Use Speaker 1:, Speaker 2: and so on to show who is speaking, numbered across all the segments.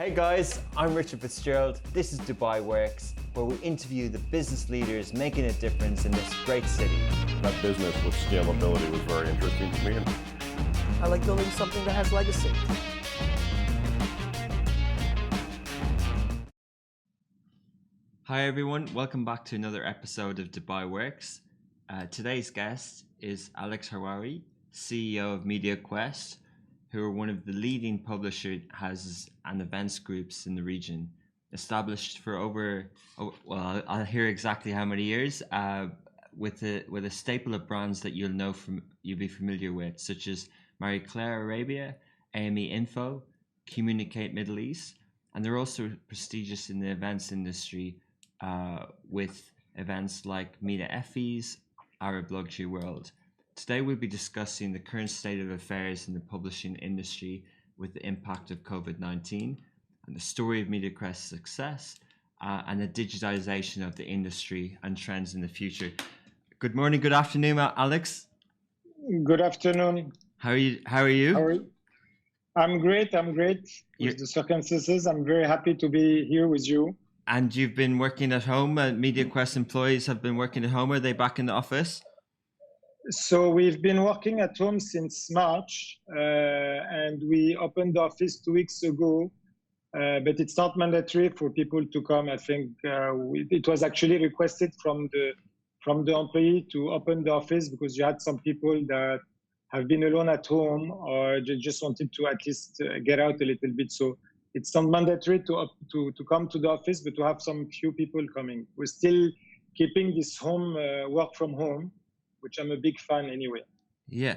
Speaker 1: Hey guys, I'm Richard Fitzgerald. This is Dubai Works, where we interview the business leaders making a difference in this great city.
Speaker 2: That business with scalability was very interesting to me.
Speaker 3: I like building something that has legacy.
Speaker 1: Hi everyone, welcome back to another episode of Dubai Works. Today's guest is Alex Hawari, CEO of Mediaquest, who are one of the leading publisher houses and events groups in the region, established for I'll hear exactly how many years, with a staple of brands that you'll be familiar with, such as Marie Claire Arabia, AME Info, Communicate Middle East, and they're also prestigious in the events industry, with events like MENA Effie's Arab Luxury World. Today we'll be discussing the current state of affairs in the publishing industry with the impact of COVID-19 and the story of Mediaquest's success, and the digitalisation of the industry and trends in the future. Good morning, good afternoon, Alex.
Speaker 4: Good afternoon.
Speaker 1: How are you?
Speaker 4: I'm great. With the circumstances, I'm very happy to be here with you.
Speaker 1: And you've been working at home. Mediaquest employees have been working at home. Are they back in the office?
Speaker 4: So we've been working at home since March, and we opened the office 2 weeks ago, but it's not mandatory for people to come. I think it was actually requested from the employee to open the office because you had some people that have been alone at home or just wanted to at least get out a little bit. So it's not mandatory to come to the office, but to have some few people coming. We're still keeping this home work from home, which I'm a big fan anyway.
Speaker 1: Yeah.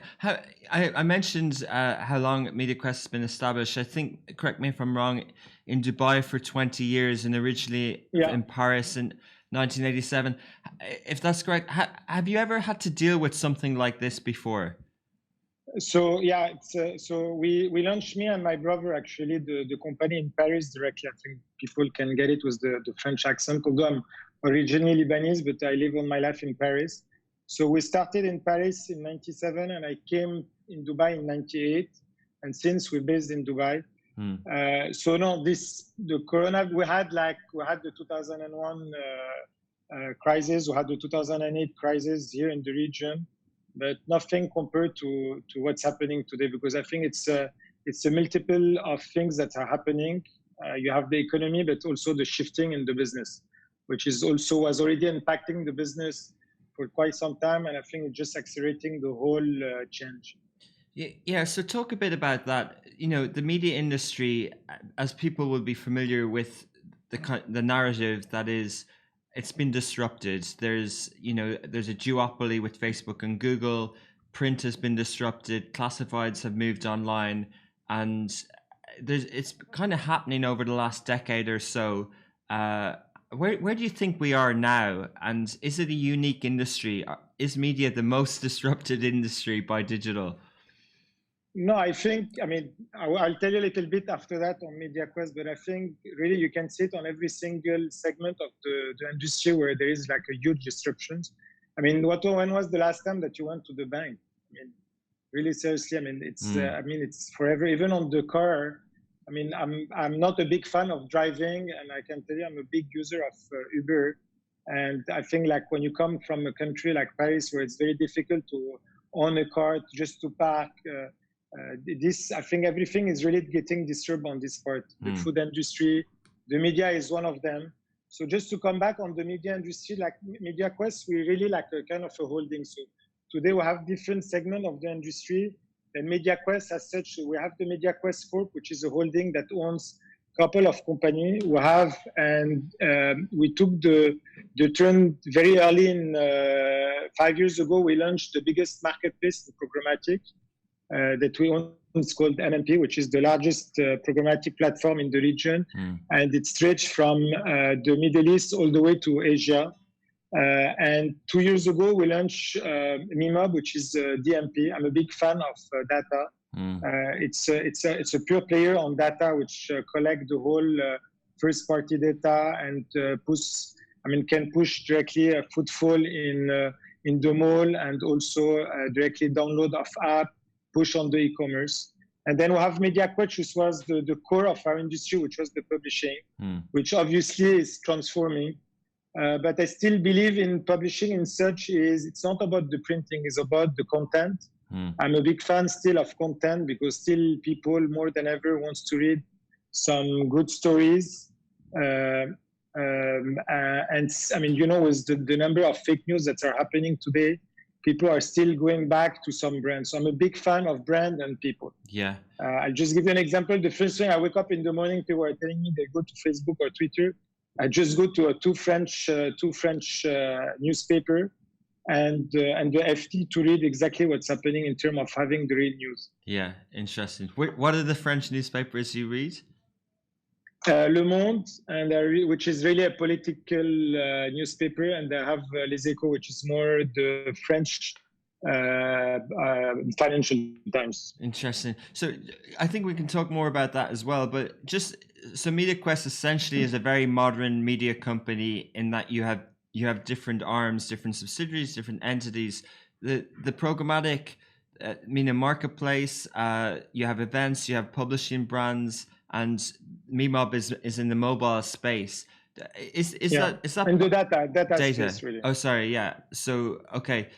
Speaker 1: I mentioned how long Mediaquest has been established. I think, correct me if I'm wrong, in Dubai for 20 years and originally in Paris in 1987. If that's correct, have you ever had to deal with something like this before?
Speaker 4: So yeah, so we launched, me and my brother, actually, the company in Paris directly. I think people can get it with the French accent, although I'm originally Lebanese, but I live all my life in Paris. So we started in Paris in 97 and I came in Dubai in 98. And since we're based in Dubai. So no, the Corona, we had the 2001 crisis, we had the 2008 crisis here in the region, but nothing compared to what's happening today, because I think it's a multiple of things that are happening. You have the economy, but also the shifting in the business, which was already impacting the business for quite some time, and I think it's just accelerating the whole change.
Speaker 1: Yeah, so talk a bit about that. You know, the media industry, as people will be familiar with the narrative that is, it's been disrupted. There's a duopoly with Facebook and Google. Print has been disrupted. Classifieds have moved online, and it's kind of happening over the last decade or so. Where do you think we are now? And is it a unique industry? Is media the most disrupted industry by digital?
Speaker 4: No, I'll tell you a little bit after that on Mediaquest, but I think really you can see it on every single segment of the industry where there is like a huge disruption. When was the last time that you went to the bank? Really seriously, it's forever, even on the car. I'm not a big fan of driving, and I can tell you I'm a big user of Uber. And I think like when you come from a country like Paris, where it's very difficult to own a car, just to park, I think everything is really getting disturbed on this part. The food industry, the media is one of them. So just to come back on the media industry, like Mediaquest, we really like a kind of a holding. So today we have different segments of the industry. And Mediaquest, as such, we have the Mediaquest Corp, which is a holding that owns a couple of companies. We took the trend very early in 5 years ago. We launched the biggest marketplace in programmatic that we own. It's called MMP, which is the largest programmatic platform in the region. And it stretched from the Middle East all the way to Asia. And 2 years ago, we launched MENA, which is DMP. I'm a big fan of data. It's a pure player on data, which collect the whole first-party data and can push directly a footfall in the mall, and also directly download of app, push on the e-commerce. And then we have Mediaquest, which was the core of our industry, which was the publishing, which obviously is transforming. But I still believe in publishing in such is it's not about the printing, it's about the content. I'm a big fan still of content because still people more than ever wants to read some good stories. And I mean, you know, with the number of fake news that are happening today, people are still going back to some brands. So I'm a big fan of brand and people.
Speaker 1: Yeah.
Speaker 4: I'll just give you an example. The first thing I wake up in the morning, people are telling me they go to Facebook or Twitter. I just go to two French newspaper and the FT to read exactly what's happening in terms of having the real news.
Speaker 1: Yeah, interesting. What are the French newspapers you read?
Speaker 4: Le Monde, and which is really a political newspaper, and I have Les Echos, which is more the French Financial Times.
Speaker 1: Interesting. So I think we can talk more about that as well. But just so Mediaquest essentially is a very modern media company in that you have different arms, different subsidiaries, different entities. The programmatic MENA marketplace. You have events. You have publishing brands. And MEMOB is in the mobile space. Is that
Speaker 4: and the data space, really.
Speaker 1: Oh, sorry, yeah. So okay,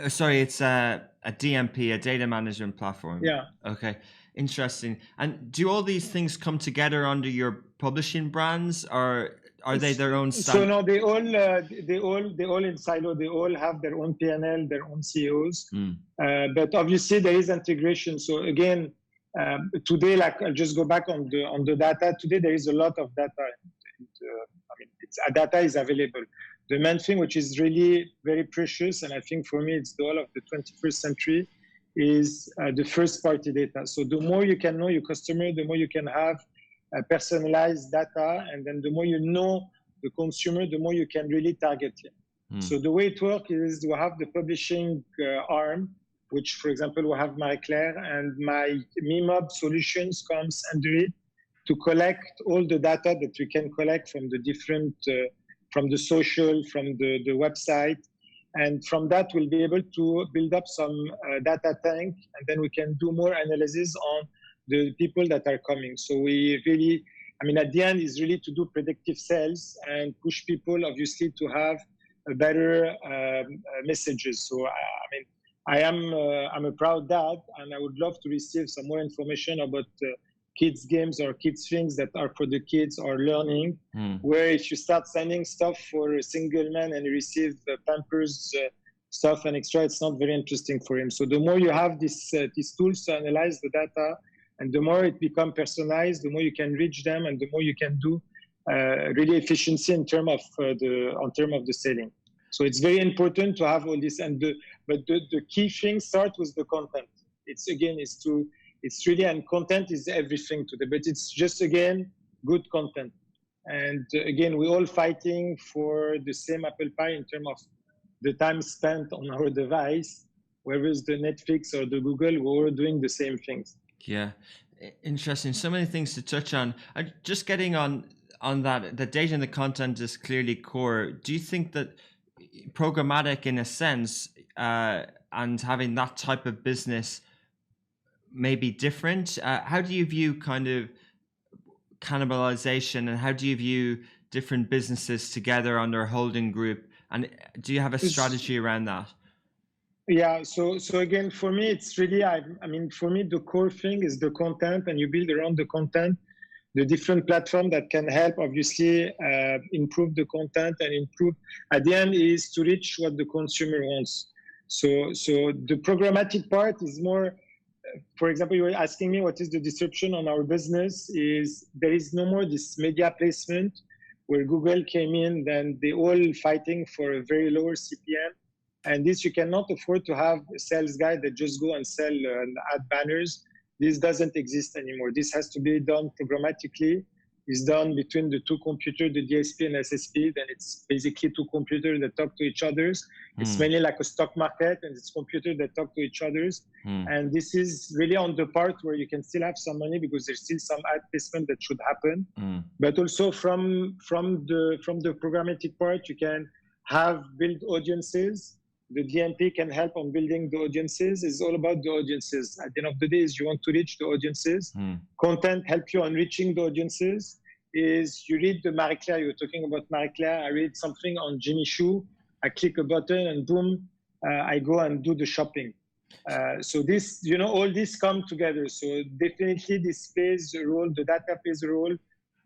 Speaker 1: sorry, it's a DMP, a data management platform.
Speaker 4: Yeah.
Speaker 1: Okay, interesting. And do all these things come together under your publishing brands, or are they their own?
Speaker 4: So no, they all in silo. They all have their own PNL, their own CEOs. But obviously there is integration. So again. Today, like I'll just go back on the data. Today, there is a lot of data. Data is available. The main thing, which is really very precious, and I think for me, it's the whole of the 21st century, is the first-party data. So the more you can know your customer, the more you can have personalized data, and then the more you know the consumer, the more you can really target him. So the way it works is we have the publishing arm, which, for example, we have Marie Claire, and my MEMOB solutions comes under it to collect all the data that we can collect from the different, from the social, from the website. And from that, we'll be able to build up some data tank, and then we can do more analysis on the people that are coming. So we really, at the end is really to do predictive sales and push people, obviously, to have a better messages. So, I'm a proud dad, and I would love to receive some more information about kids games or kids things that are for the kids or learning, where if you start sending stuff for a single man and you receive Pampers stuff and extra, it's not very interesting for him. So the more you have these tools to analyze the data, and the more it becomes personalized, the more you can reach them, and the more you can do really efficiency in terms of the selling. So it's very important to have all this, but the key thing starts with the content. It's really, and content is everything today, but it's just, again, good content. And again, we're all fighting for the same apple pie in terms of the time spent on our device, whereas the Netflix or the Google, we're all doing the same things.
Speaker 1: Yeah, interesting. So many things to touch on. Just getting on that, the data and the content is clearly core. Do you think that programmatic, in a sense, and having that type of business may be different? How do you view kind of cannibalization, and how do you view different businesses together under a holding group? And do you have a strategy around that?
Speaker 4: Yeah, so again, for me, it's really, for me, the core thing is the content, and you build around the content the different platform that can help, obviously, improve the content and improve. At the end, is to reach what the consumer wants. So the programmatic part is more. For example, you were asking me what is the disruption on our business. Is there is no more this media placement where Google came in, then they all fighting for a very lower CPM. And this, you cannot afford to have a sales guy that just go and sell and add banners. This doesn't exist anymore. This has to be done programmatically. It's done between the two computers, the DSP and SSP. Then it's basically two computers that talk to each other. It's mainly like a stock market, and it's computers that talk to each other. And this is really on the part where you can still have some money because there's still some ad placement that should happen. But also from the programmatic part, you can have build audiences the DMP can help on building the audiences. It's all about the audiences. At the end of the day, is you want to reach the audiences. Content help you on reaching the audiences. Is you read the Marie Claire, you're talking about Marie Claire, I read something on Jimmy Choo, I click a button and boom, I go and do the shopping. So this, you know, all this come together. So definitely this plays a role, the data plays a role,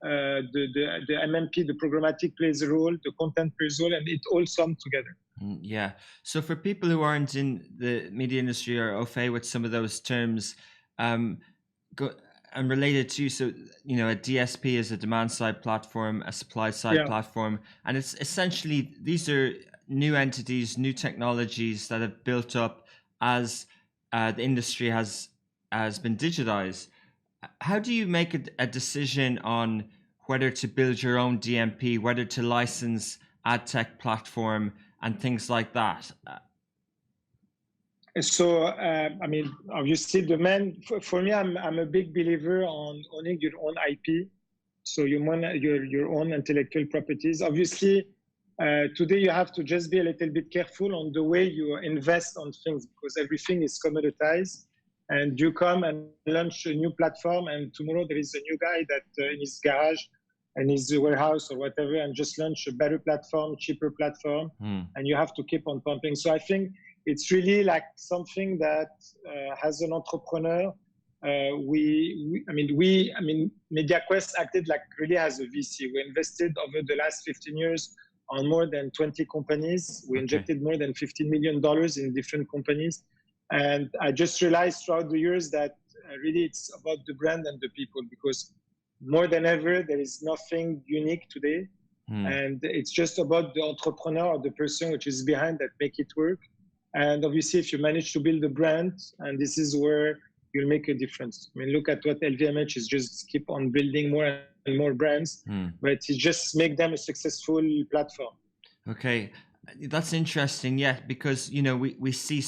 Speaker 4: the MMP, the programmatic plays a role, the content plays a role, and it all comes together.
Speaker 1: Yeah. So for people who aren't in the media industry or au fait with some of those terms, and related to, so, you know, a DSP is a demand side platform, a supply side platform, and it's essentially, these are new entities, new technologies that have built up as the industry has been digitized. How do you make a decision on whether to build your own DMP, whether to license ad tech platform and things like that?
Speaker 4: So, I mean, obviously, for me, I'm a big believer on owning your own IP. So you own your own intellectual properties. Obviously, today you have to just be a little bit careful on the way you invest on things, because everything is commoditized. And you come and launch a new platform, and tomorrow there is a new guy that in his garage and his warehouse or whatever, and just launch a better platform, cheaper platform, and you have to keep on pumping. So I think it's really like something that as an entrepreneur, I mean, Mediaquest acted like really as a VC. We invested over the last 15 years on more than 20 companies. We injected more than $15 million in different companies. And I just realized throughout the years that really it's about the brand and the people, because more than ever, there is nothing unique today. And it's just about the entrepreneur or the person which is behind that make it work. And obviously, if you manage to build a brand, and this is where you'll make a difference. I mean, look at what LVMH is just keep on building more and more brands, but it just make them a successful platform.
Speaker 1: Okay, that's interesting. Yeah, because, you know, we see,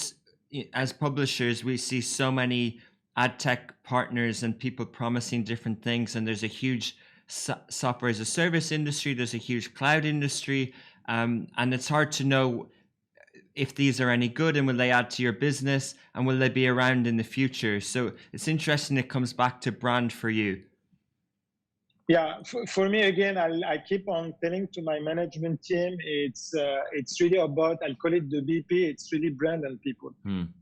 Speaker 1: as publishers, we see so many ad tech partners and people promising different things, and there's a huge software as a service industry, there's a huge cloud industry, and it's hard to know if these are any good, and will they add to your business, and will they be around in the future. So it's interesting, it comes back to brand for you.
Speaker 4: Yeah, for me, again, I keep on telling to my management team, it's really about, I'll call it the BP, it's really brand and people.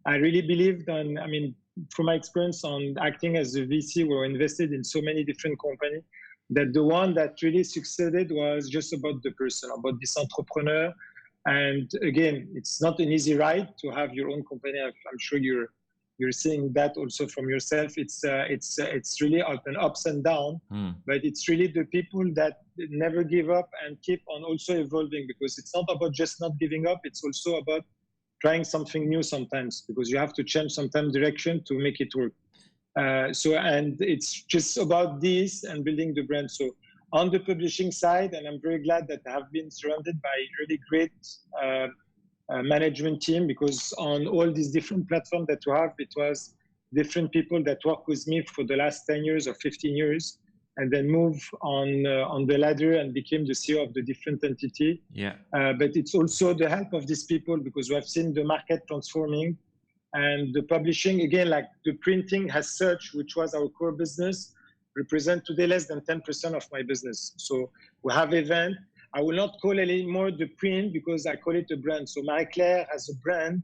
Speaker 4: I really believed on, I mean, from my experience on acting as a VC, we're invested in so many different companies, that the one that really succeeded was just about the person, about this entrepreneur. And again, it's not an easy ride to have your own company. I'm sure you're seeing that also from yourself. It's really ups and downs, but it's really the people that never give up and keep on also evolving, because it's not about just not giving up. It's also about trying something new sometimes, because you have to change sometimes direction to make it work. And it's just about this and building the brand. So on the publishing side, and I'm very glad that I have been surrounded by really great management team, because on all these different platforms that we have, it was different people that worked with me for the last 10 years or 15 years, and then move on the ladder and became the CEO of the different entity. But it's also the help of these people, because we have seen the market transforming, and the publishing, again, like the printing as such, which was our core business, represent today less than 10% of my business. So we have event. I will not call it anymore the print, because I call it a brand. So Marie Claire as a brand,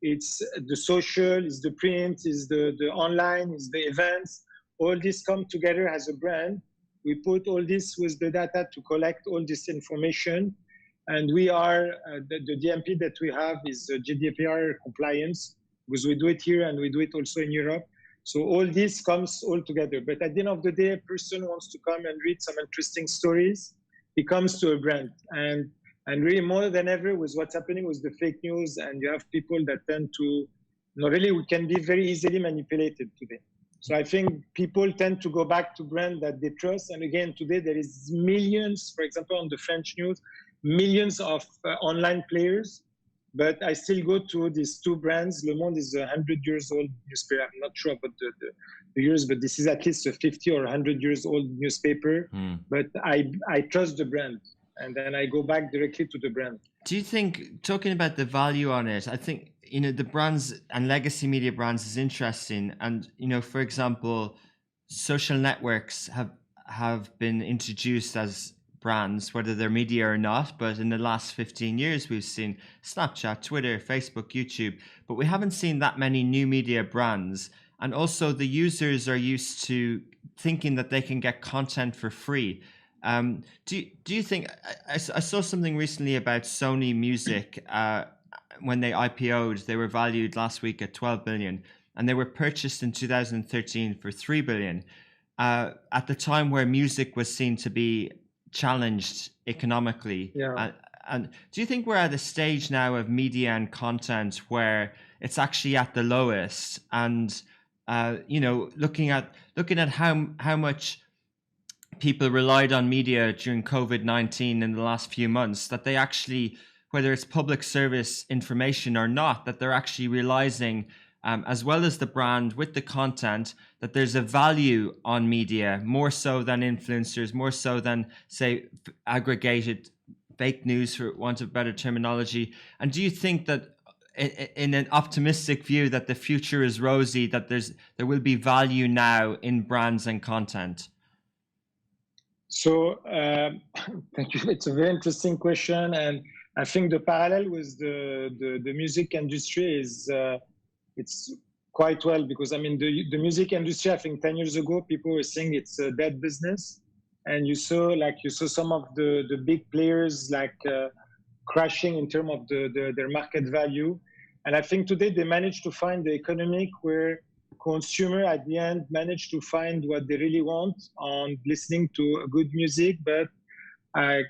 Speaker 4: it's the social, is the print, is the online, is the events. All this come together as a brand. We put all this with the data to collect all this information. And we are, the DMP that we have is GDPR compliance, because we do it here and we do it also in Europe. So all this comes all together. But at the end of the day, a person wants to come and read some interesting stories, he comes to a brand. And really more than ever with what's happening with the fake news, and you have people that tend to, really we can be very easily manipulated today. So I think people tend to go back to brand that they trust. And again, today there is millions, for example, on the French news, millions of online players. But I still go to these two brands. Le Monde is a 100 years old newspaper. I'm not sure about the years, but this is at least a 50 or 100 years old newspaper. But I trust the brand. and then I go back directly to the brand.
Speaker 1: Do you think, talking about the value on it, I think, the brands and legacy media brands is interesting. And, for example, social networks have been introduced as brands, whether they're media or not. But in the last 15 years, we've seen Snapchat, Twitter, Facebook, YouTube, but we haven't seen that many new media brands. And also the users are used to thinking that they can get content for free. Do you think, I saw something recently about Sony Music, when they IPO'd, they were valued last week at 12 billion, and they were purchased in 2013 for 3 billion, at the time where music was seen to be challenged economically.
Speaker 4: Yeah.
Speaker 1: And do you think we're at a stage now of media and content where it's actually at the lowest? And looking at how much people relied on media during COVID-19 in the last few months, that they actually, whether it's public service information or not, that they're actually realizing, as well as the brand with the content, that there's a value on media, more so than influencers, more so than, say, aggregated fake news, for want of better terminology. And do you think that, in an optimistic view, that the future is rosy, that there will be value now in brands and content?
Speaker 4: So thank you. It's a very interesting question, and I think the parallel with the music industry is it's quite well, because I mean the music industry, I think 10 years ago people were saying it's a dead business, and you saw some of the big players crashing in terms of their market value, and I think today they managed to find the economic where consumer at the end manage to find what they really want on listening to good music, but at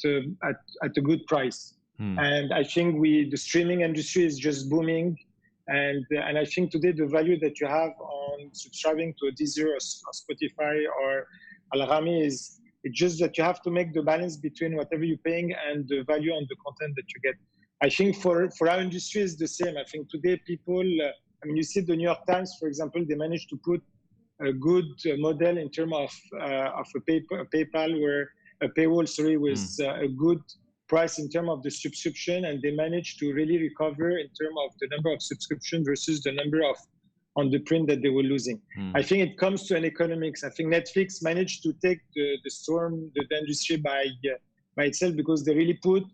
Speaker 4: a good price. And I think the streaming industry is just booming, and I think today the value that you have on subscribing to a Deezer or Spotify or Al-Rami it's just that you have to make the balance between whatever you're paying and the value on the content that you get. I think for our industry is the same. I think today people, you see the New York Times, for example, they managed to put a good model in terms of a PayPal, where a paywall, with a good price in terms of the subscription, and they managed to really recover in terms of the number of subscriptions versus the number of on the print that they were losing. I think it comes to an economics. I think Netflix managed to take the storm, the industry by itself, because they really put,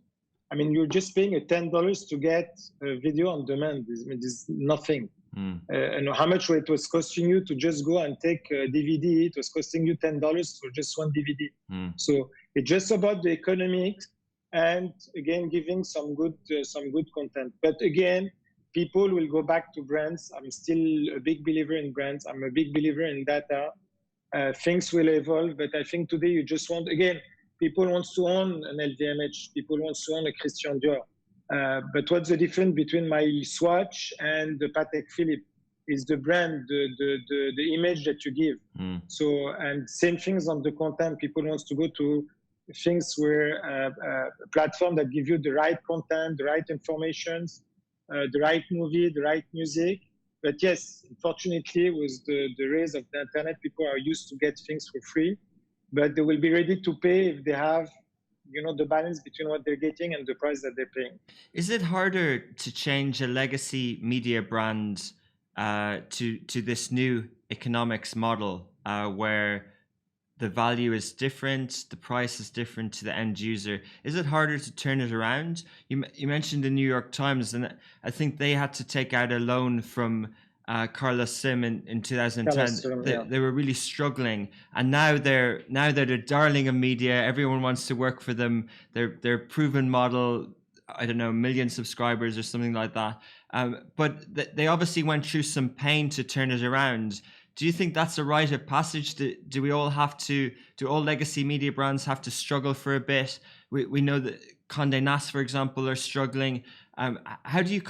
Speaker 4: you're just paying $10 to get a video on demand. It's nothing. And how much it was costing you to just go and take a DVD? It was costing you $10 for just one DVD. So it's just about the economics, and again giving some good content. But again, people will go back to brands. I'm still a big believer in brands. I'm a big believer in data. Things will evolve, but I think today you just want, again, people want to own an LVMH. People want to own a Christian Dior. But what's the difference between my Swatch and the Patek Philippe? Is the brand, the image that you give. So, and same things on the content. People want to go to things where a platform that give you the right content, the right informations, the right movie, the right music. But yes, unfortunately, with the rise of the internet, people are used to get things for free, but they will be ready to pay if they have, the balance between what they're getting and the price that they're paying.
Speaker 1: Is it harder to change a legacy media brand to this new economics model, where the value is different, the price is different to the end user? Is it harder to turn it around? You mentioned the New York Times, and I think they had to take out a loan from Carlos Sim in 2010. They were really struggling, and now they're the darling of media. Everyone wants to work for them. Their proven model, I don't know, 1 million subscribers or something like that. But they obviously went through some pain to turn it around. Do you think that's a rite of passage? Do we all have to? Do all legacy media brands have to struggle for a bit? We know that Condé Nast, for example, are struggling. How do you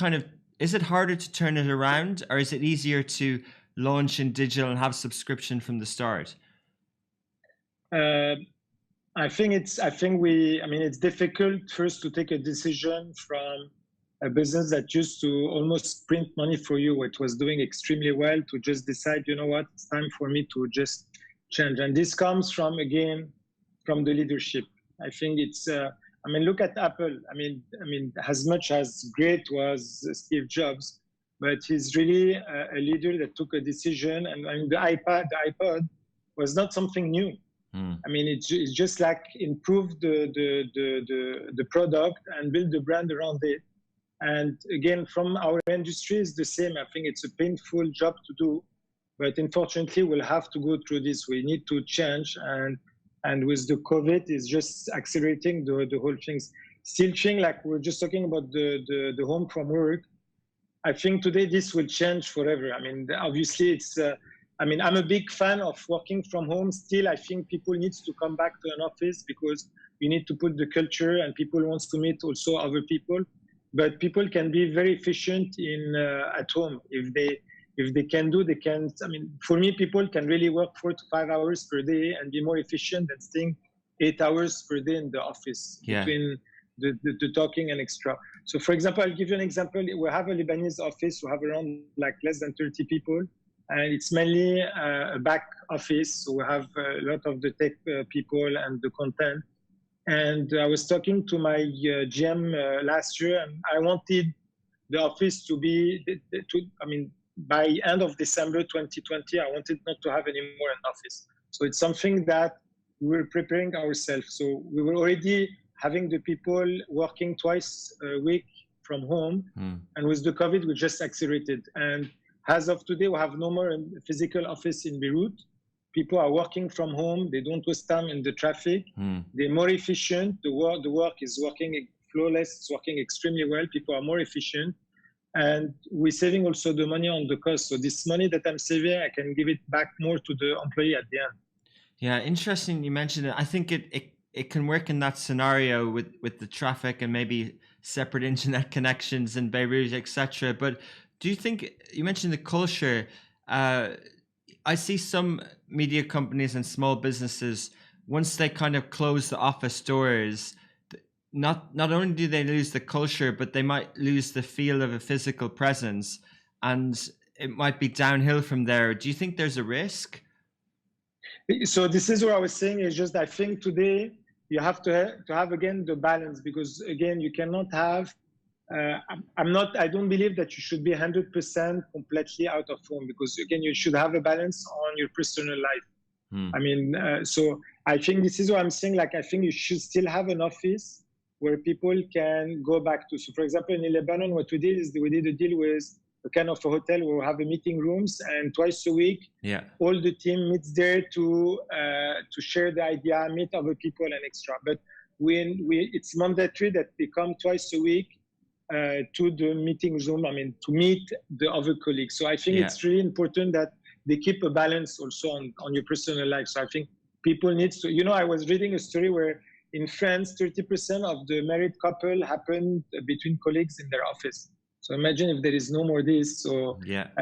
Speaker 1: is it harder to turn it around, or is it easier to launch in digital and have subscription from the start?
Speaker 4: I think it's difficult first to take a decision from a business that used to almost print money for you, it was doing extremely well, to just decide, it's time for me to just change. And this comes from the leadership. I think it's. I mean, look at Apple. I mean, as much as great was Steve Jobs, but he's really a leader that took a decision. And I mean, the iPod was not something new. I mean, it's just like improve the product and build the brand around it. And again, from our industry, it's the same. I think it's a painful job to do, but unfortunately, we'll have to go through this. We need to change, and with the COVID, it's just accelerating the whole things. Still thing, like we're just talking about the home from work. I think today this will change forever. I mean, obviously, it's. I mean, I'm a big fan of working from home. Still, I think people need to come back to an office because you need to put the culture, and people wants to meet also other people. But people can be very efficient in at home if they can do. They can. I mean, for me, people can really work 4 to 5 hours per day and be more efficient than staying 8 hours per day in the office between the talking and extra. So, for example, I'll give you an example. We have a Lebanese office. We have around like less than 30 people, and it's mainly a back office. So we have a lot of the tech people and the content. And I was talking to my GM last year, and I wanted the office to be, by end of December 2020, I wanted not to have any more an office. So it's something that we were preparing ourselves. So we were already having the people working twice a week from home. And with the COVID, we just accelerated. And as of today, we have no more physical office in Beirut. People are working from home. They don't waste time in the traffic. They're more efficient. The work is working flawless. It's working extremely well. People are more efficient. And we're saving also the money on the cost. So this money that I'm saving, I can give it back more to the employee at the end.
Speaker 1: Yeah, interesting you mentioned it. I think it can work in that scenario with the traffic and maybe separate internet connections in Beirut, etc. But do you think, you mentioned the culture, I see some media companies and small businesses, once they kind of close the office doors, not only do they lose the culture, but they might lose the feel of a physical presence, and it might be downhill from there. Do you think there's a risk?
Speaker 4: So this is what I was saying, is just I think today you have to have again the balance, because again, you cannot have I don't believe that you should be 100% completely out of home, because again, you should have a balance on your personal life. I mean, so I think this is what I'm saying. Like, I think you should still have an office where people can go back to. So for example, in Lebanon, what we did is we did a deal with a kind of a hotel where we have a meeting rooms, and twice a week, all the team meets there to share the idea, meet other people and extra. But it's mandatory that they come twice a week to the meeting room, to meet the other colleagues. So I think it's really important that they keep a balance also on your personal life. So I think people need to, I was reading a story where in France, 30% of the married couple happened between colleagues in their office. So imagine if there is no more this. So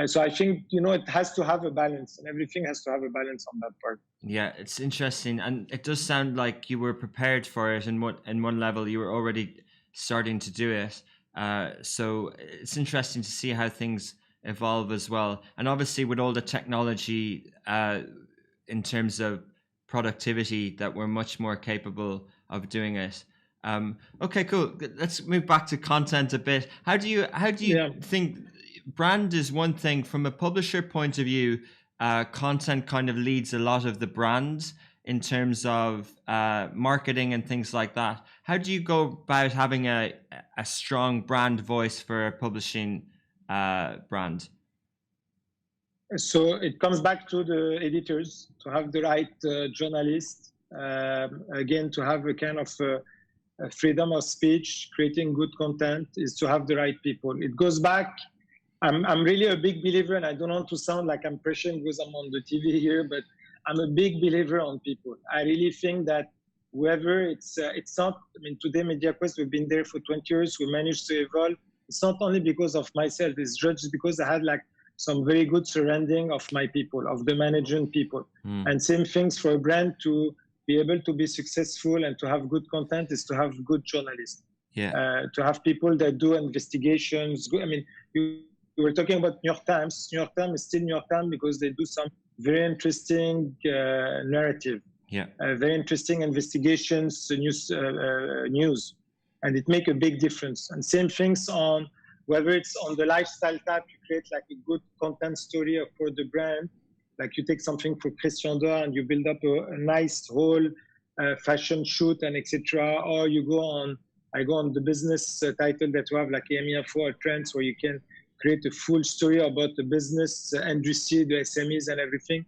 Speaker 4: so I think, it has to have a balance, and everything has to have a balance on that part.
Speaker 1: Yeah, it's interesting. And it does sound like you were prepared for it in one level. You were already starting to do it. So it's interesting to see how things evolve as well. And obviously with all the technology in terms of productivity, that we're much more capable of doing it. Okay, cool. Let's move back to content a bit. How do you think brand is one thing from a publisher point of view? Content kind of leads a lot of the brand in terms of marketing and things like that. How do you go about having a strong brand voice for a publishing brand?
Speaker 4: So it comes back to the editors to have the right journalists, again, to have a kind of freedom of speech, creating good content, is to have the right people. It goes back. I'm really a big believer, and I don't want to sound like I'm pressuring because I'm on the TV here, but I'm a big believer on people. I really think that whoever it's not, today Mediaquest, we've been there for 20 years. We managed to evolve. It's not only because of myself. It's just because I had some very good surrounding of my people, of the management people. And same things for a brand to be able to be successful and to have good content is to have good journalists. To have people that do investigations. You were talking about New York Times. New York Times is still New York Times because they do some very interesting narrative.
Speaker 1: Yeah.
Speaker 4: very interesting investigations, news, and it make a big difference. And same things on whether it's on the lifestyle tab, you create like a good content story for the brand. Like you take something for Christian Dior and you build up a nice whole fashion shoot and etc. Or you go on, I go on the business title that we have like MENA trends where you can create a full story about the business industry, the SMEs and everything.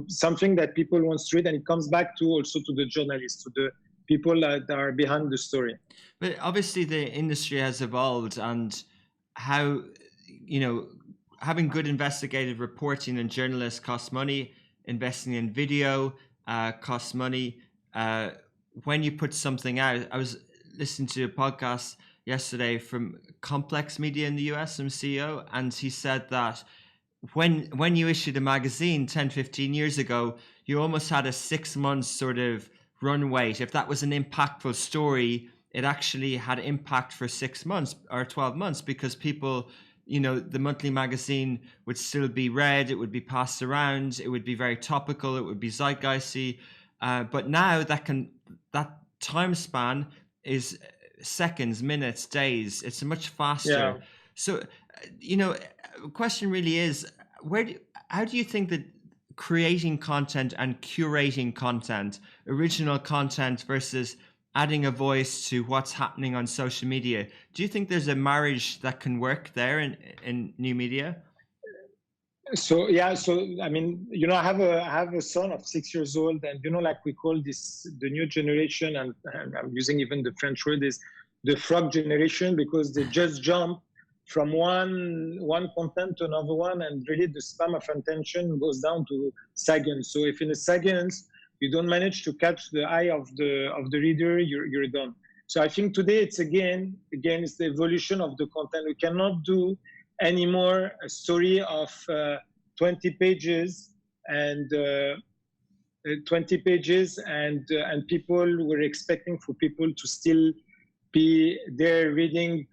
Speaker 4: Something that people want to read, and it comes back to also to the journalists, to the people that are behind the story.
Speaker 1: But obviously the industry has evolved, and how, having good investigative reporting and journalists costs money. Investing in video costs money. When you put something out, I was listening to a podcast yesterday from Complex Media in the US, some CEO, and he said that when you issued a magazine 10, 15 years ago, you almost had a 6 months sort of run wait. If that was an impactful story, it actually had impact for 6 months or 12 months, because people, the monthly magazine would still be read, it would be passed around, it would be very topical, it would be zeitgeisty. But now that time span is seconds, minutes, days. It's much faster.
Speaker 4: Yeah.
Speaker 1: So, question really is, how do you think that creating content and curating content, original content versus adding a voice to what's happening on social media, do you think there's a marriage that can work there in new media?
Speaker 4: So I mean, I have a son of 6 years old, and like we call this the new generation, and I'm using even the French word is the frog generation, because they just jump from one content to another one, and really the span of attention goes down to seconds. So if in a seconds you don't manage to catch the eye of the reader, you're done. So I think today it's again it's the evolution of the content. We cannot do anymore a story of 20 pages and 20 pages and people were expecting for people to still be there reading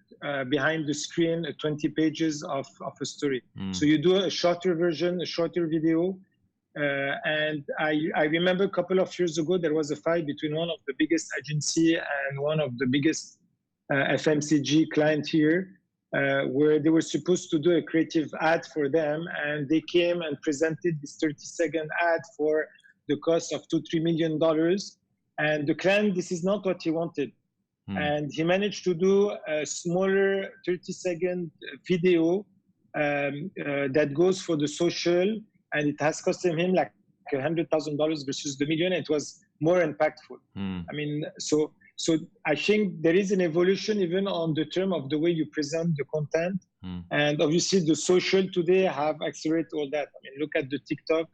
Speaker 4: behind the screen 20 pages of a story. So you do a shorter version, a shorter video. And I remember a couple of years ago, there was a fight between one of the biggest agency and one of the biggest FMCG client here, where they were supposed to do a creative ad for them, and they came and presented this 30-second ad for the cost of $2-3 million. And the client, this is not what he wanted. And he managed to do a smaller 30-second video that goes for the social, and it has cost him like $100,000 versus the million. It was more impactful. I mean, so I think there is an evolution even on the term of the way you present the content. And obviously the social today have accelerated all that. I mean, look at the TikTok.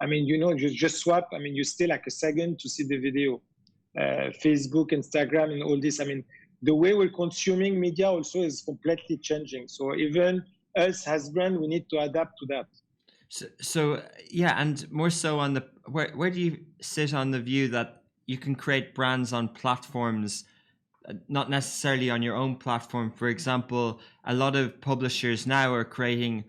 Speaker 4: I mean, you just swap. I mean, you stay like a second to see the video. Facebook, Instagram, and all this. I mean, the way we're consuming media also is completely changing. So even us as brand, we need to adapt to that.
Speaker 1: So yeah, and more so on the where do you sit on the view that you can create brands on platforms, not necessarily on your own platform? For example, a lot of publishers now are creating,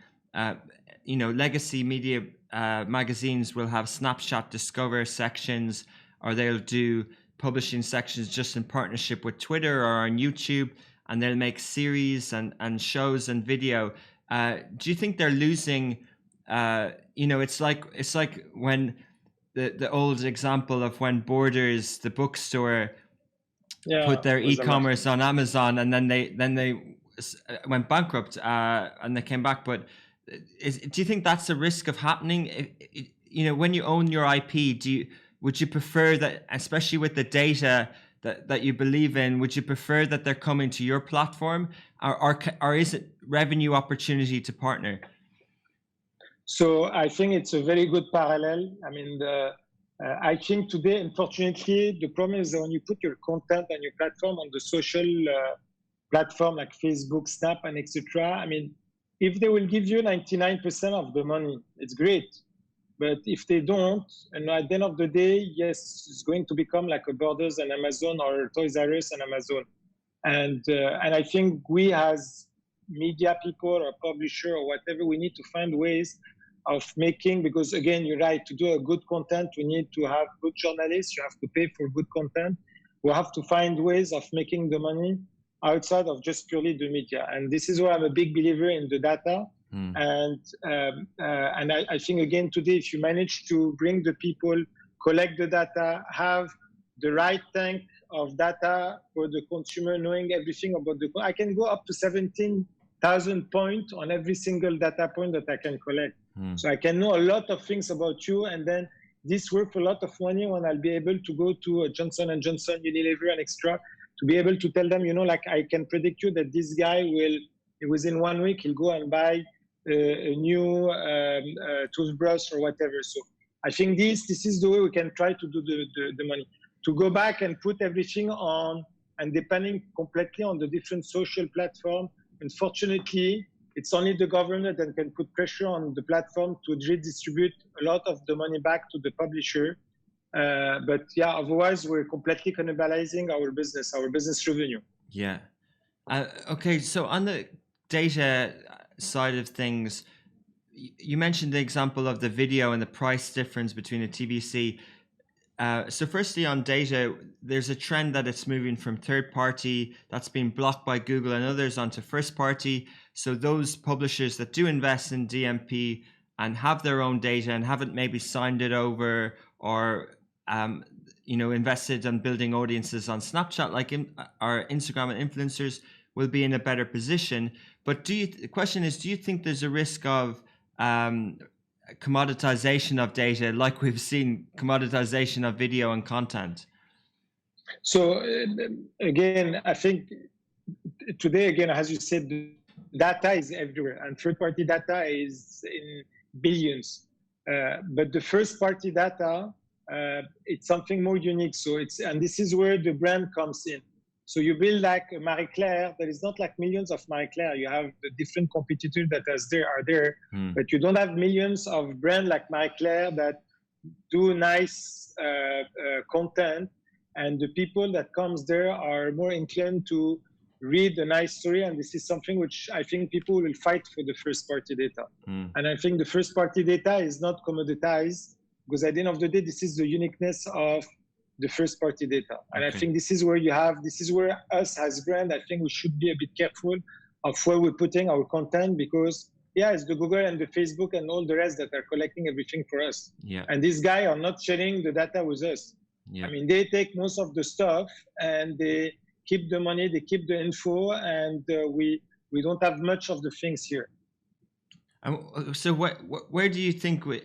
Speaker 1: legacy media magazines will have Snapchat Discover sections, or they'll do publishing sections just in partnership with Twitter or on YouTube, and they'll make series and shows and video. Do you think they're losing? It's like when the old example of when Borders, the bookstore, put their e-commerce on Amazon, and then they went bankrupt and they came back. But do you think that's a risk of happening? When you own your IP, would you prefer that, especially with the data that you believe in, would you prefer that they're coming to your platform, or is it revenue opportunity to partner?
Speaker 4: So I think it's a very good parallel. I mean, I think today, unfortunately, the problem is that when you put your content and your platform on the social platform like Facebook, Snap, and etc. I mean, if they will give you 99% of the money, it's great. But if they don't, and at the end of the day, yes, it's going to become like a Borders and Amazon, or Toys R Us and Amazon. And I think we as media people or publisher or whatever, we need to find ways of making, because again, you're right, to do a good content, we need to have good journalists, you have to pay for good content. We have to find ways of making the money outside of just purely the media. And this is where I'm a big believer in the data. And I think, again, today, if you manage to bring the people, collect the data, have the right tank of data for the consumer, knowing everything about I can go up to 17,000 points on every single data point that I can collect. So I can know a lot of things about you, and then this worth a lot of money when I'll be able to go to Johnson & Johnson, Unilever, and Extra, to be able to tell them, like I can predict you that this guy will, within 1 week, he'll go and buy a new toothbrush or whatever. So I think this is the way we can try to do the money. To go back and put everything on, and depending completely on the different social platforms, unfortunately, it's only the government that can put pressure on the platform to redistribute a lot of the money back to the publisher. But yeah, otherwise we're completely cannibalizing our business revenue.
Speaker 1: Yeah. Okay, so on the data side of things, you mentioned the example of the video and the price difference between a TVC. So firstly, on data, there's a trend that it's moving from third party that's been blocked by Google and others onto first party. So those publishers that do invest in DMP and have their own data and haven't maybe signed it over or invested in building audiences on Snapchat or Instagram and influencers will be in a better position. But the question is, do you think there's a risk of commoditization of data, like we've seen commoditization of video and content?
Speaker 4: So again, I think today, again, as you said, data is everywhere, and third-party data is in billions. But the first-party data, it's something more unique. So and this is where the brand comes in. So you build like a Marie Claire. There is not like millions of Marie Claire. You have the different competitors that are there, but you don't have millions of brands like Marie Claire that do nice content, and the people that comes there are more inclined to read a nice story. And this is something which I think people will fight for the first-party data. And I think the first-party data is not commoditized, because at the end of the day, this is the uniqueness of the first-party data. And I think this is where us as brand, I think we should be a bit careful of where we're putting our content, because it's the Google and the Facebook and all the rest that are collecting everything for us. Yeah. And these guys are not sharing the data with us. Yeah. I mean, they take most of the stuff and they keep the money, they keep the info, and we don't have much of the things here.
Speaker 1: So where do you think we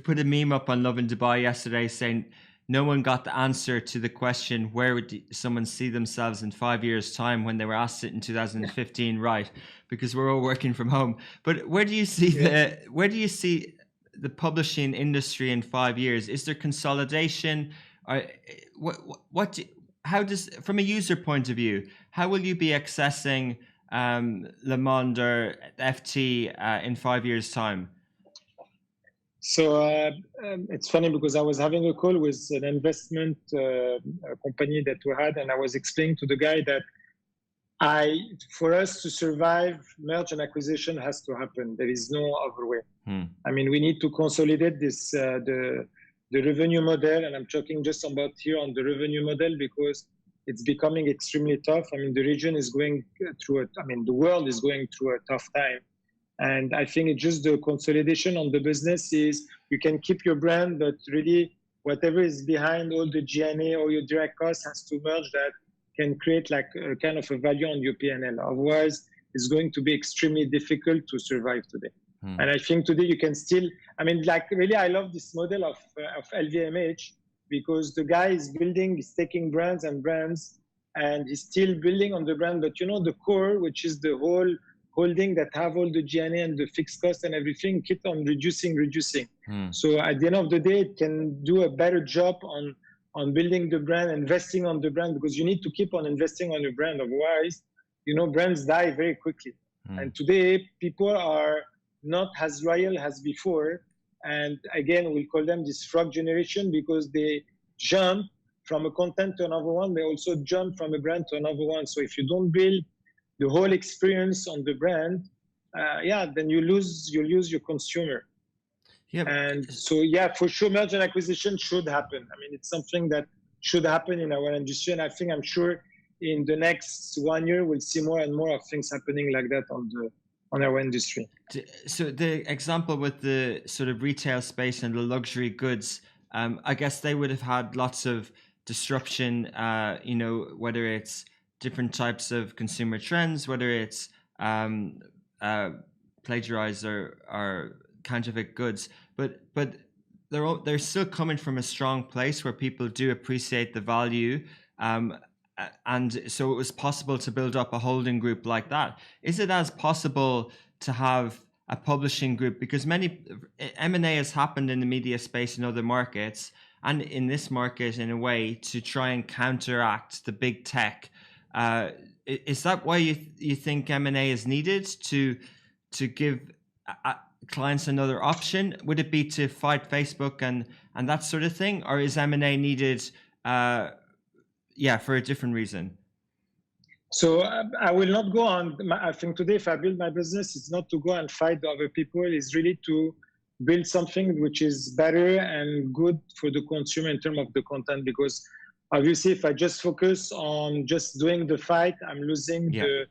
Speaker 1: put a meme up on Love in Dubai yesterday saying no one got the answer to the question, where would someone see themselves in 5 years' time, when they were asked it in 2015, right? Because we're all working from home. But where do you see the publishing industry in 5 years? Is there consolidation? How does, from a user point of view, how will you be accessing Le Monde or FT in 5 years' time?
Speaker 4: So it's funny, because I was having a call with an investment company that we had, and I was explaining to the guy that for us to survive, merge and acquisition has to happen. There is no other way. I mean, we need to consolidate this the revenue model, and I'm talking just about here on the revenue model, because it's becoming extremely tough. I mean, the region is going through the world is going through a tough time. And I think it's just the consolidation on the business is you can keep your brand, but really whatever is behind all the G&A or your direct costs has to merge, that can create like a kind of a value on your P&L. Otherwise, it's going to be extremely difficult to survive today. And I think today you can still, really, I love this model of LVMH, because the guy is taking brands, and he's still building on the brand. But the core, which is the whole holding that have all the G&A and the fixed cost and everything, keep on reducing. So at the end of the day, it can do a better job on building the brand, investing on the brand, because you need to keep on investing on your brand. Otherwise, brands die very quickly. And today, people are not as loyal as before. And again, we'll call them this frog generation, because they jump from a content to another one. They also jump from a brand to another one. So if you don't build the whole experience on the brand, then you lose your consumer.
Speaker 1: Yeah.
Speaker 4: And so, for sure, merger and acquisition should happen. I mean, it's something that should happen in our industry, and I'm sure in the next 1 year we'll see more and more of things happening like that on our industry.
Speaker 1: So the example with the sort of retail space and the luxury goods, I guess they would have had lots of disruption, whether it's different types of consumer trends, whether it's plagiarized or counterfeit goods, but they're still coming from a strong place where people do appreciate the value, and so it was possible to build up a holding group like that. Is it as possible to have a publishing group? Because many M&A has happened in the media space in other markets, and in this market in a way to try and counteract the big tech. Is that why you think M&A is needed to give clients another option? Would it be to fight Facebook and that sort of thing, or is M&A needed for a different reason?
Speaker 4: So I will not go on. I think today, if I build my business, it's not to go and fight other people. It's really to build something which is better and good for the consumer in terms of the content. Because obviously, if I just focus on just doing the fight, I'm losing the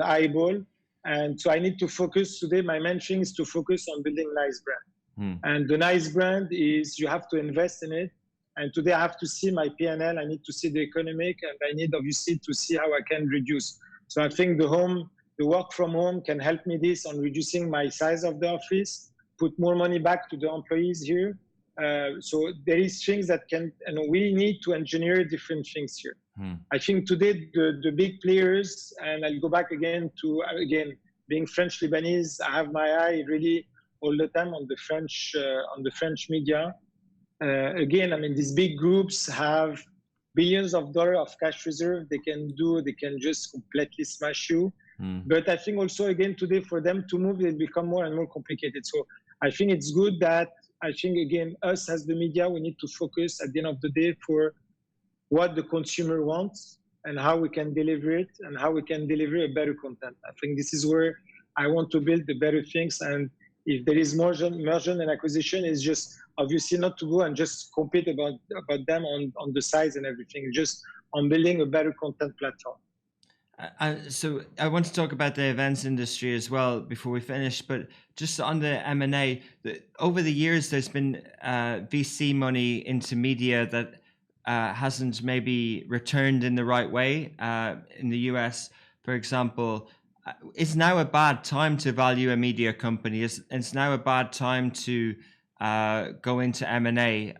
Speaker 4: eyeball. And so I need to focus today. My main thing is to focus on building nice brand. And the nice brand is you have to invest in it. And today I have to see my P&L. I need to see the economic, and I need obviously to see how I can reduce. So I think the work from home can help me this on reducing my size of the office, put more money back to the employees here. So there is things that we need to engineer different things here. I think today the big players, and I'll go back again to being French Lebanese, I have my eye really all the time on the French media. Again, I mean, these big groups have billions of dollars of cash reserve. They can just completely smash you. But I think also, again, today for them to move, it become more and more complicated. So I think it's good that again, us as the media, we need to focus at the end of the day for what the consumer wants and how we can deliver it and how we can deliver a better content. I think this is where I want to build the better things. And if there is merger and acquisition, is just obviously not to go and just compete about them on the size and everything, just on building a better content platform.
Speaker 1: So I want to talk about the events industry as well before we finish, but just on the M&A, over the years, there's been VC money into media that hasn't maybe returned in the right way. In the US, for example, is now a bad time to value a media company? It's now a bad time to go into M&A.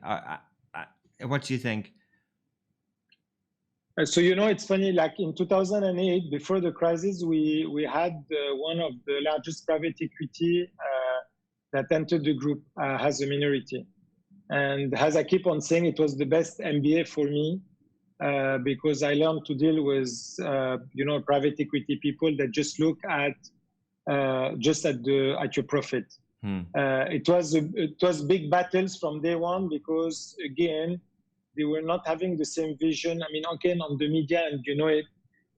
Speaker 1: What do you think?
Speaker 4: So, it's funny, like in 2008, before the crisis, we had one of the largest private equity that entered the group as a minority. And as I keep on saying, it was the best MBA for me because I learned to deal with, private equity people that just look at your profit. It was big battles from day one because, again, they were not having the same vision. I mean, again, on the media, and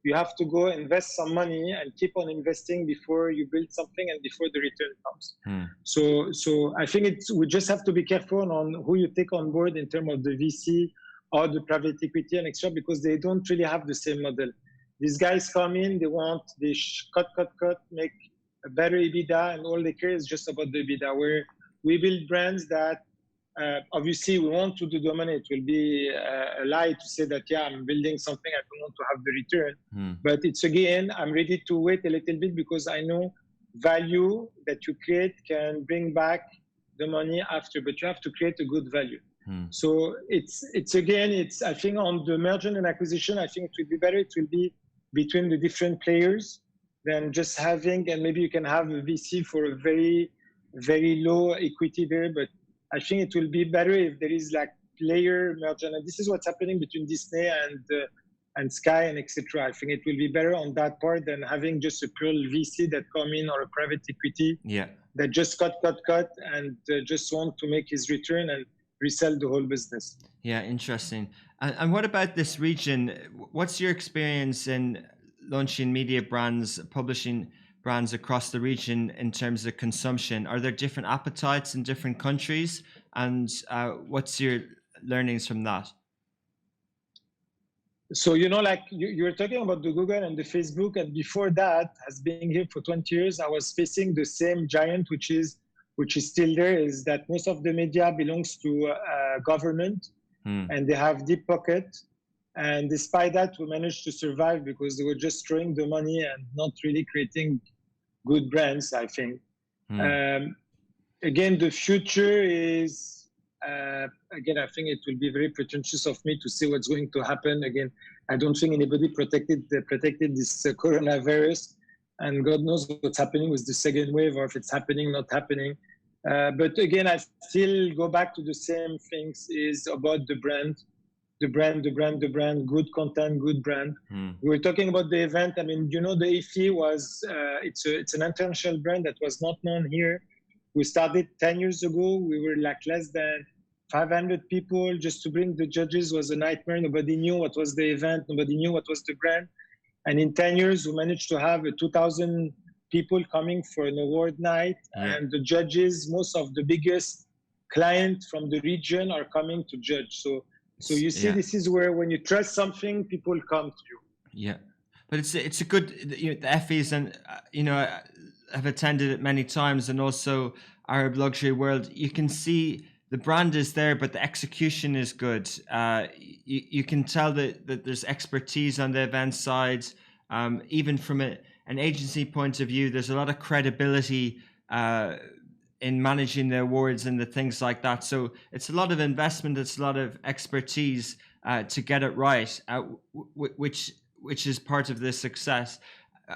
Speaker 4: you have to go invest some money and keep on investing before you build something and before the return comes. So I think we just have to be careful on who you take on board in terms of the VC or the private equity and extra, because they don't really have the same model. These guys come in, they cut, make a better EBITDA, and all they care is just about the EBITDA, where we build brands that obviously we want to do the money. It will be a lie to say that, I'm building something, I don't want to have the return. But it's, again, I'm ready to wait a little bit because I know value that you create can bring back the money after, but you have to create a good value. So it's I think on the merger and acquisition, I think it will be better. It will be between the different players than just having, and maybe you can have a VC for a very, very low equity there, but I think it will be better if there is like player merger, and this is what's happening between Disney and Sky and etc. I think it will be better on that part than having just a pure VC that come in or a private equity that just cut and just want to make his return and resell the whole business.
Speaker 1: Yeah, interesting. And what about this region? What's your experience in launching media brands, publishing brands across the region in terms of consumption? Are there different appetites in different countries? And what's your learnings from that?
Speaker 4: So, like you were talking about the Google and the Facebook, and before that, as being here for 20 years, I was facing the same giant, which is still there, is that most of the media belongs to government, and they have deep pocket. And despite that, we managed to survive because they were just throwing the money and not really creating good brands, I think. Again, the future is, again, I think it will be very pretentious of me to say what's going to happen. Again, I don't think anybody protected this coronavirus, and God knows what's happening with the second wave, or if it's happening, not happening. But again, I still go back to the same things, is about the brand, good content, good brand. We were talking about the event. I mean, the EFI was, it's an international brand that was not known here. We started 10 years ago. We were like less than 500 people. Just to bring the judges was a nightmare. Nobody knew what was the event. Nobody knew what was the brand. And in 10 years, we managed to have 2,000 people coming for an award night. And the judges, most of the biggest clients from the region are coming to judge. So you see, this is where when you trust something, people come to you.
Speaker 1: Yeah. But it's a good, the Effie's, and, I've attended it many times, and also Arab Luxury World. You can see the brand is there, but the execution is good. You can tell that there's expertise on the event side. Even from an agency point of view, there's a lot of credibility in managing the awards and the things like that. So it's a lot of investment. It's a lot of expertise to get it right, which is part of the success.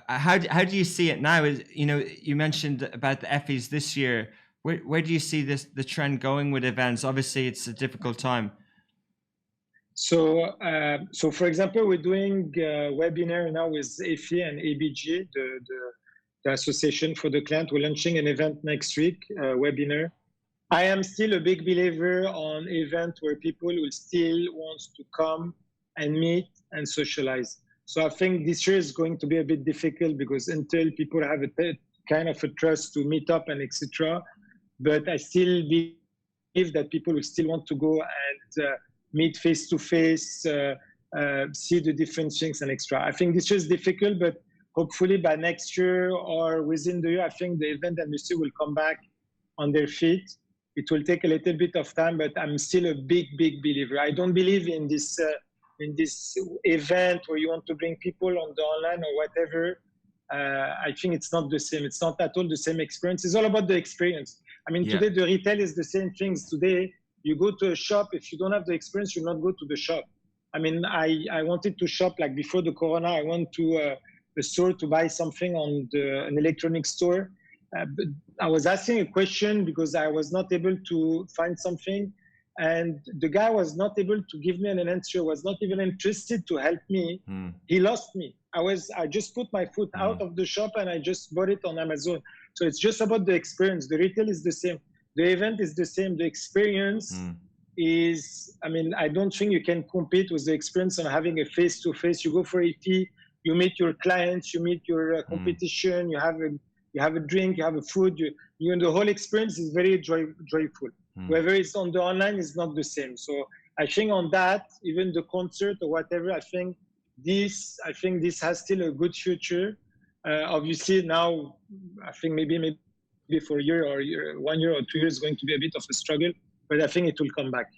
Speaker 1: How do you see it now? You mentioned about the Effies this year. Where do you see the trend going with events? Obviously, it's a difficult time.
Speaker 4: So for example, we're doing a webinar now with EFI and ABG, the Association for the Client. We're launching an event next week, webinar. I am still a big believer on event where people will still want to come and meet and socialize. So I think this year is going to be a bit difficult because until people have a kind of a trust to meet up and etc. But I still believe that people will still want to go and meet face to face, see the different things and extra. I think this year is difficult, but hopefully by next year or within the year, I think the event industry will come back on their feet. It will take a little bit of time, but I'm still a big believer. I don't believe in this event where you want to bring people on the online or whatever. I think it's not the same. It's not at all the same experience. It's all about the experience. I mean, today the retail is the same things. Today, you go to a shop. If you don't have the experience, you'll not go to the shop. I mean, I wanted to shop like before the corona. I went to a store to buy something on an electronic store. But I was asking a question because I was not able to find something. And the guy was not able to give me an answer, was not even interested to help me. He lost me. I just put my foot out of the shop and I just bought it on Amazon. So it's just about the experience. The retail is the same. The event is the same. The experience is, I mean, I don't think you can compete with the experience on having a face-to-face. You go for ET, you meet your clients, you meet your competition, you have a drink, you have a food. The whole experience is very joyful. Whether it's on the online is not the same. So I think on that, even the concert or whatever, I think this has still a good future. Obviously now, I think maybe for a year or 1 year or 2 years is going to be a bit of a struggle, but I think it will come back.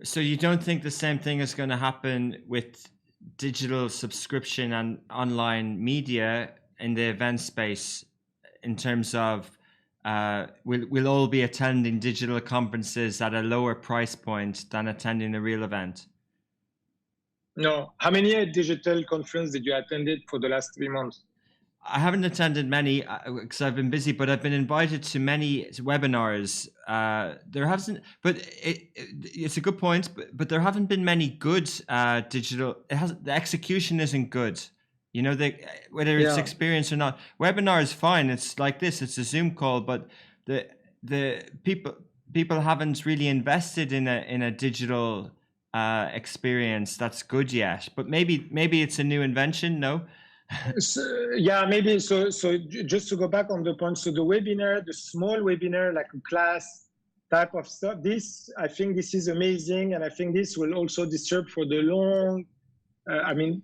Speaker 1: So you don't think the same thing is going to happen with digital subscription and online media in the event space in terms of we'll all be attending digital conferences at a lower price point than attending a real event?
Speaker 4: No. How many digital conferences did you attend for the last 3 months?
Speaker 1: I haven't attended many because I've been busy, but I've been invited to many webinars. There hasn't, but it's a good point. But there haven't been many good digital. The execution isn't good. Whether it's experience or not. Webinar is fine. It's like this. It's a Zoom call, but the people haven't really invested in a digital experience that's good yet. But maybe it's a new invention. No.
Speaker 4: So, yeah, maybe. So just to go back on the point, so the webinar, the small webinar, like a class type of stuff, this, I think this is amazing. And I think this will also disturb for the long, I mean,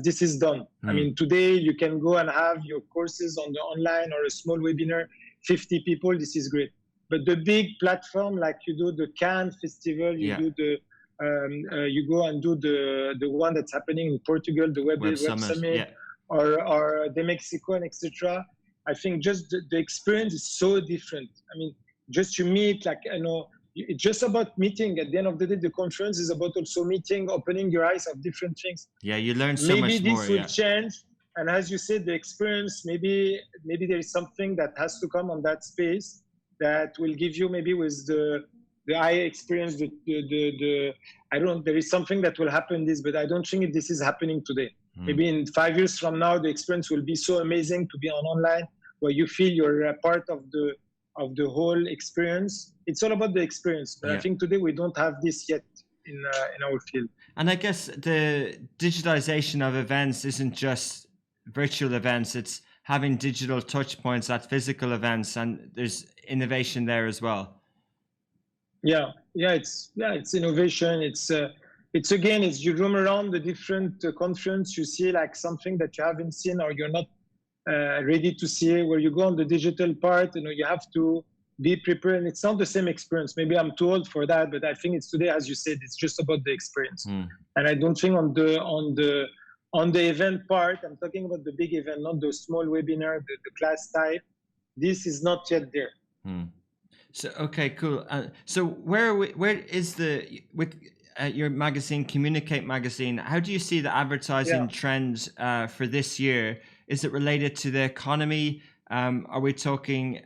Speaker 4: this is done. I mean, today you can go and have your courses on the online or a small webinar, 50 people, this is great. But the big platform, like you do the Cannes Festival, you do the, you go and do the one that's happening in Portugal, the Web Summit, or the Mexico, and etc. I think just the experience is so different. I mean, just you meet, like, you know, it's just about meeting. At the end of the day, the conference is about also meeting, opening your eyes of different things.
Speaker 1: Yeah, you learn so much more.
Speaker 4: Maybe this will change. And as you said, the experience, maybe there is something that has to come on that space that will give you, maybe with the eye experience, I don't know, there is something that will happen this, but I don't think this is happening today. Maybe in 5 years from now, the experience will be so amazing to be on online, where you feel you're a part of the whole experience. It's all about the experience. But I think today we don't have this yet in our field.
Speaker 1: And I guess the digitalization of events isn't just virtual events. It's having digital touch points at physical events, and there's innovation there as well.
Speaker 4: It's innovation. It's again, it's you roam around the different conference, you see like something that you haven't seen or you're not ready to see. Where you go on the digital part, you know, you have to be prepared, and it's not the same experience. Maybe I'm too old for that, but I think it's today, as you said, it's just about the experience. And I don't think on the event part, I'm talking about the big event, not the small webinar, the class type. This is not yet there.
Speaker 1: So okay, cool. So where is with your magazine, Communicate magazine? How do you see the advertising trends for this year? Is it related to the economy? Are we talking,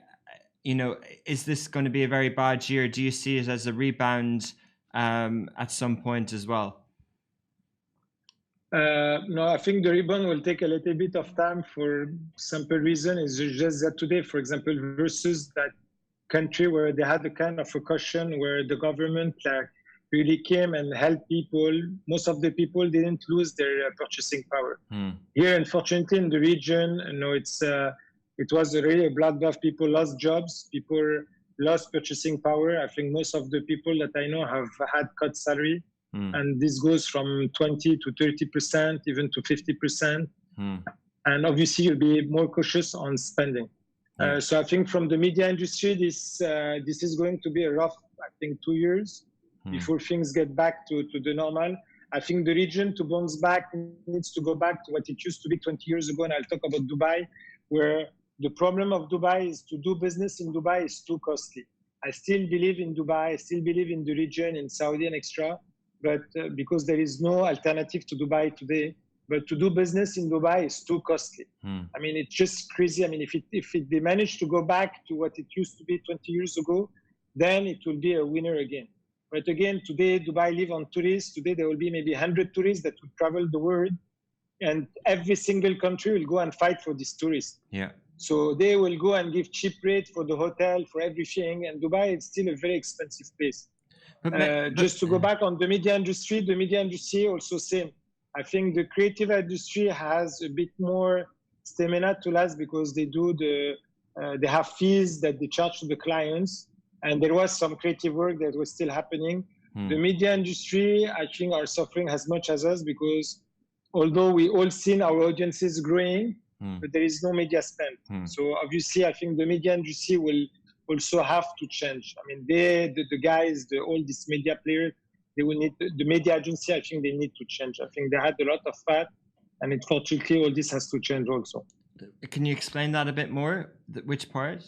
Speaker 1: you know, is this going to be a very bad year? Do you see it as a rebound at some point as well?
Speaker 4: No, I think the rebound will take a little bit of time for simple reason. It's just that today, for example, versus that country where they had a kind of a caution where the government really came and helped people. Most of the people didn't lose their purchasing power. Here, unfortunately, in the region, you know, it was really a bloodbath. People lost jobs. People lost purchasing power. I think most of the people that I know have had cut salary. And this goes from 20 to 30%, even to 50%. And obviously, you'll be more cautious on spending. So I think from the media industry, this is going to be a rough, I think, 2 years before things get back to the normal. I think the region to bounce back needs to go back to what it used to be 20 years ago. And I'll talk about Dubai, where the problem of Dubai is to do business in Dubai is too costly. I still believe in Dubai. I still believe in the region, in Saudi and extra. But because there is no alternative to Dubai today, but to do business in Dubai is too costly. I mean, it's just crazy. I mean, if they manage to go back to what it used to be 20 years ago, then it will be a winner again. But again, today, Dubai live on tourists. Today, there will be maybe 100 tourists that will travel the world, and every single country will go and fight for these tourists. So they will go and give cheap rate for the hotel, for everything. And Dubai is still a very expensive place. Just to go back on the media industry also same. I think the creative industry has a bit more stamina to last because they have fees that they charge to the clients, and there was some creative work that was still happening. The media industry, I think, are suffering as much as us because although we all seen our audiences growing, but there is no media spend. So obviously, I think the media industry will also have to change. I mean, the guys, all these media players, they will need the media agency. I think they need to change. I think they had a lot of fat, and unfortunately, all this has to change also.
Speaker 1: Can you explain that a bit more? Which part?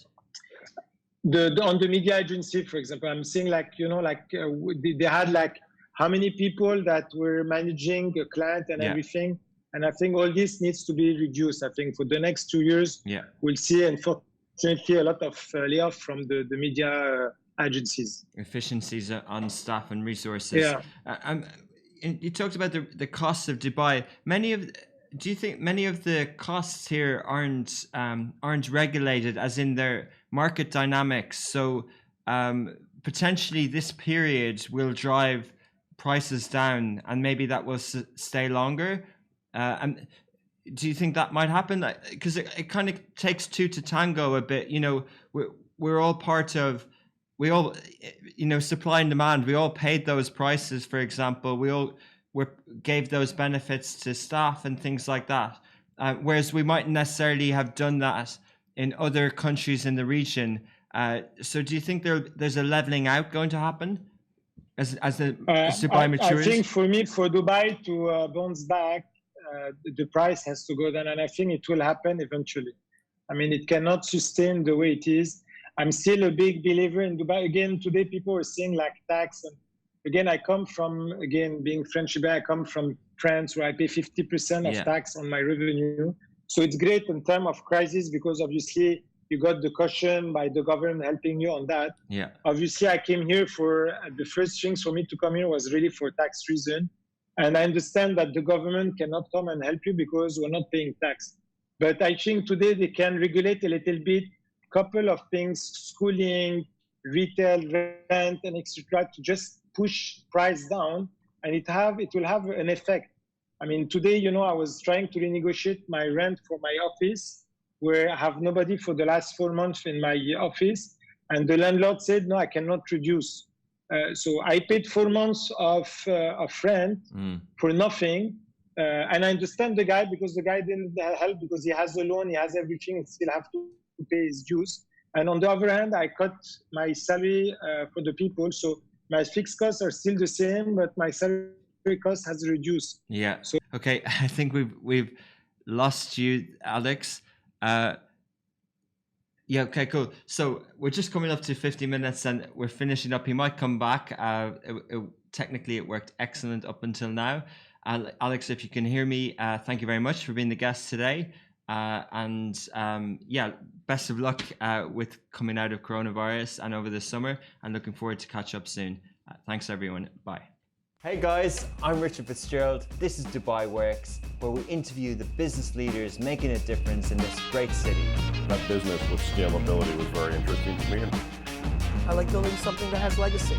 Speaker 4: On the media agency, for example, I'm seeing they had like how many people that were managing a client and everything, and I think all this needs to be reduced. I think for the next 2 years, we'll see, unfortunately, a lot of layoff from the media agencies.
Speaker 1: Efficiencies on staff and resources. You talked about the costs of Dubai. Do you think many of the costs here aren't regulated, as in their market dynamics? So potentially this period will drive prices down, and maybe that will stay longer. And do you think that might happen? Because it kind of takes two to tango a bit. We're all part of, we all, supply and demand. We all paid those prices, for example. We all gave those benefits to staff and things like that. Whereas we mightn't necessarily have done that in other countries in the region. So do you think there's a leveling out going to happen as Dubai matures?
Speaker 4: I think for me, for Dubai to bounce back, the price has to go down, and I think it will happen eventually. I mean, it cannot sustain the way it is. I'm still a big believer in Dubai. Again, today people are saying like tax. And again, I come from, being French, I come from France where I pay 50% of tax on my revenue. So it's great in terms of crisis because obviously you got the caution by the government helping you on that.
Speaker 1: Yeah.
Speaker 4: Obviously, I came here for, the first things for me to come here was really for tax reason. And I understand that the government cannot come and help you because we're not paying tax. But I think today they can regulate a little bit, couple of things, schooling, retail, rent, and etc. to just push price down, and it will have an effect. I mean, today, I was trying to renegotiate my rent for my office, where I have nobody for the last 4 months in my office, and the landlord said, no, I cannot reduce. So I paid 4 months of rent for nothing. And I understand the guy because the guy didn't help because he has a loan, he has everything, and still have to pay his dues. And on the other hand, I cut my salary for the people. So my fixed costs are still the same, but my salary cost has reduced.
Speaker 1: Yeah. So okay, I think we've lost you, Alex. Yeah, okay, cool. So we're just coming up to 50 minutes and we're finishing up. He might come back. Technically, it worked excellent up until now. Alex, if you can hear me, thank you very much for being the guest today. Best of luck with coming out of coronavirus and over the summer, and looking forward to catch up soon. Thanks, everyone. Bye.
Speaker 5: Hey guys, I'm Richard Fitzgerald. This is Dubai Works, where we interview the business leaders making a difference in this great city.
Speaker 2: That business with scalability was very interesting to me.
Speaker 3: I like building something that has legacy.